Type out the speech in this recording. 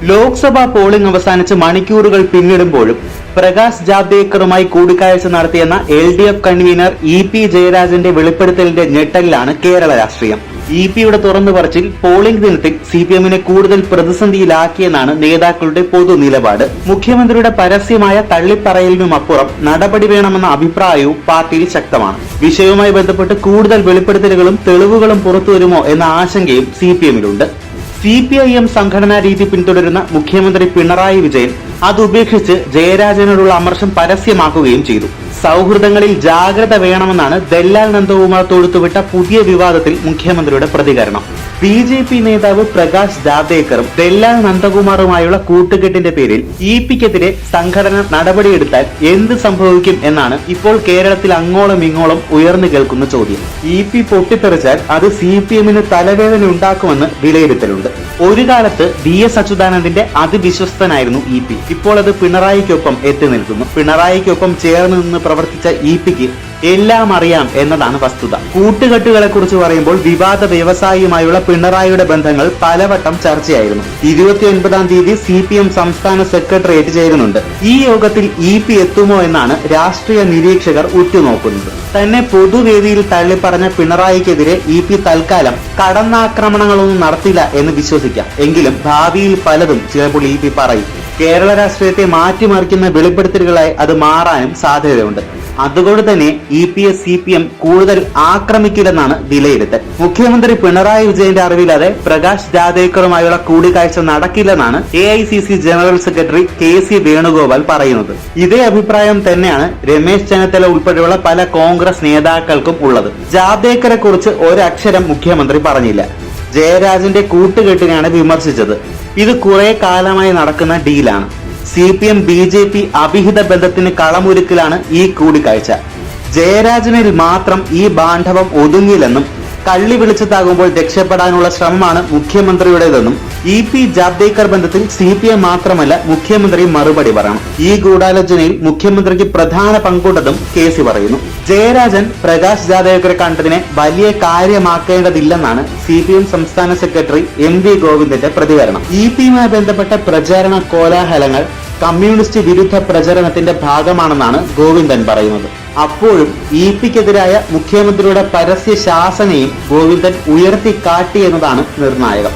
Lok Sabha polling അവസാനിച്ച് മണിക്കൂറുകൾ പിന്നിടുമ്പോഴും പ്രകാശ് ജാവ്ദേക്കറുമായി കൂടിക്കാഴ്ച നടത്തിയെന്ന LDF കൺവീനർ EP ജയരാജന്റെ വെളിപ്പെടുത്തലിന്റെ ഞെട്ടലിലാണ് കേരള രാഷ്ട്രീയം. EP-യുടെ തുറന്നു പറച്ചിൽ പോളിംഗ് ദിനത്തിൽ CPM-നെ കൂടുതൽ പ്രതിസന്ധിയിലാക്കിയെന്നാണ് നേതാക്കളുടെ പൊതു നിലപാട്. മുഖ്യമന്ത്രിയുടെ പരസ്യമായ തള്ളിപ്പറയലിനുമപ്പുറം നടപടി വേണമെന്ന അഭിപ്രായവും പാർട്ടിയിൽ ശക്തമാണ്. വിഷയവുമായി ബന്ധപ്പെട്ട് കൂടുതൽ വെളിപ്പെടുത്തലുകളും തെളിവുകളും പുറത്തുവരുമോ എന്ന ആശങ്കയും CPM-ലുണ്ട്. CPIM സംഘടനാ രീതി പിന്തുടരുന്ന മുഖ്യമന്ത്രി പിണറായി വിജയൻ അതുപേക്ഷിച്ച് ജയരാജനോടുള്ള അമർഷം പരസ്യമാക്കുകയും ചെയ്തു. സൗഹൃദങ്ങളിൽ ജാഗ്രത വേണമെന്നാണ് ദല്ലാൽ നന്ദകുമാർ തൊടുത്തുവിട്ട പുതിയ വിവാദത്തിൽ മുഖ്യമന്ത്രിയുടെ പ്രതികരണം. BJP നേതാവ് പ്രകാശ് ജാവ്ദേക്കറും ദല്ലാൽ നന്ദകുമാറുമായുള്ള കൂട്ടുകെട്ടിന്റെ പേരിൽ EP-ക്കെതിരെ സംഘടന നടപടിയെടുത്താൽ എന്ത് സംഭവിക്കും എന്നാണ് ഇപ്പോൾ കേരളത്തിൽ അങ്ങോളം ഇങ്ങോളം ഉയർന്നു കേൾക്കുന്ന ചോദ്യം. EP പൊട്ടിത്തെറിച്ചാൽ അത് CPM-ന് തലവേദന ഉണ്ടാക്കുമെന്ന് വിലയിരുത്തലുണ്ട്. ഒരു കാലത്ത് DS അച്യുതാനന്ദന്റെ അതിവിശ്വസ്തനായിരുന്നു EP. ഇപ്പോൾ അത് പിണറായിക്കൊപ്പം എത്തി നിൽക്കുന്നു. പിണറായിക്കൊപ്പം ചേർന്ന് നിന്ന് പ്രവർത്തിച്ച EP-ക്ക് എല്ലാം അറിയാം എന്നതാണ് വസ്തുത. കൂട്ടുകെട്ടുകളെ കുറിച്ച് പറയുമ്പോൾ വിവാദ വ്യവസായിയുമായുള്ള പിണറായിയുടെ ബന്ധങ്ങൾ പലവട്ടം ചർച്ചയായിരുന്നു. 29-ാം തീയതി CPM സംസ്ഥാന സെക്രട്ടേറിയറ്റ് ചേരുന്നുണ്ട്. ഈ യോഗത്തിൽ EP എത്തുമോ എന്നാണ് രാഷ്ട്രീയ നിരീക്ഷകർ ഉറ്റുനോക്കുന്നത്. തന്നെ പൊതുവേദിയിൽ തള്ളിപ്പറഞ്ഞ പിണറായിക്കെതിരെ EP തൽക്കാലം കടന്നാക്രമണങ്ങളൊന്നും നടത്തില്ല എന്ന് വിശ്വസിക്കാം. എങ്കിലും ഭാവിയിൽ പലതും ചിലപ്പോൾ EP പറയും. കേരള രാഷ്ട്രീയത്തെ മാറ്റിമറിക്കുന്ന വെളിപ്പെടുത്തലുകളായി അത് മാറാനും സാധ്യതയുണ്ട്. അതുകൊണ്ട് തന്നെ EP-യെ CPM കൂടുതൽ ആക്രമിക്കില്ലെന്നാണ് വിലയിരുത്തൽ. മുഖ്യമന്ത്രി പിണറായി വിജയന്റെ അറിവില്ലാതെ പ്രകാശ് ജാവ്ദേക്കറുമായുള്ള കൂടിക്കാഴ്ച നടക്കില്ലെന്നാണ് AICC general secretary KC Venugopal പറയുന്നത്. ഇതേ അഭിപ്രായം തന്നെയാണ് രമേശ് ചെന്നിത്തല ഉൾപ്പെടെയുള്ള പല കോൺഗ്രസ് നേതാക്കൾക്കും ഉള്ളത്. ജാവ്ദേക്കറെ കുറിച്ച് ഒരക്ഷരം മുഖ്യമന്ത്രി പറഞ്ഞില്ല. ജയരാജന്റെ കൂട്ടുകെട്ടിനെയാണ് വിമർശിച്ചത്. ഇത് കുറെ കാലമായി നടക്കുന്ന ഡീലാണ്. CPM BJP അഭിഹിത ബന്ധത്തിന് കളമൊരുക്കലാണ് ഈ കൂടിക്കാഴ്ച. ജയരാജനിൽ മാത്രം ഈ ബാന്ധവം ഒതുങ്ങില്ലെന്നും കള്ളി വിളിച്ചതാകുമ്പോൾ രക്ഷപ്പെടാനുള്ള ശ്രമമാണ് മുഖ്യമന്ത്രിയുടേതെന്നും EP ജാവ്ദേക്കർ ബന്ധത്തിൽ CPM മാത്രമല്ല മുഖ്യമന്ത്രി മറുപടി പറയണം. ഈ ഗൂഢാലോചനയിൽ മുഖ്യമന്ത്രിക്ക് പ്രധാന പങ്കുണ്ടെന്നും KC പറയുന്നു. ജയരാജൻ പ്രകാശ് ജാവ്ദേക്കറെ കണ്ടതിനെ വലിയ കാര്യമാക്കേണ്ടതില്ലെന്നാണ് CPM സംസ്ഥാന സെക്രട്ടറി MV ഗോവിന്ദന്റെ പ്രതികരണം. EP-യുമായി ബന്ധപ്പെട്ട പ്രചാരണ കോലാഹലങ്ങൾ കമ്മ്യൂണിസ്റ്റ് വിരുദ്ധ പ്രചരണത്തിന്റെ ഭാഗമാണെന്നാണ് ഗോവിന്ദൻ പറയുന്നത്. അപ്പോഴും EP-ക്കെതിരായ മുഖ്യമന്ത്രിയുടെ പരസ്യ ശാസനയും ഗോവിന്ദൻ ഉയർത്തിക്കാട്ടി എന്നതാണ് നിർണായകം.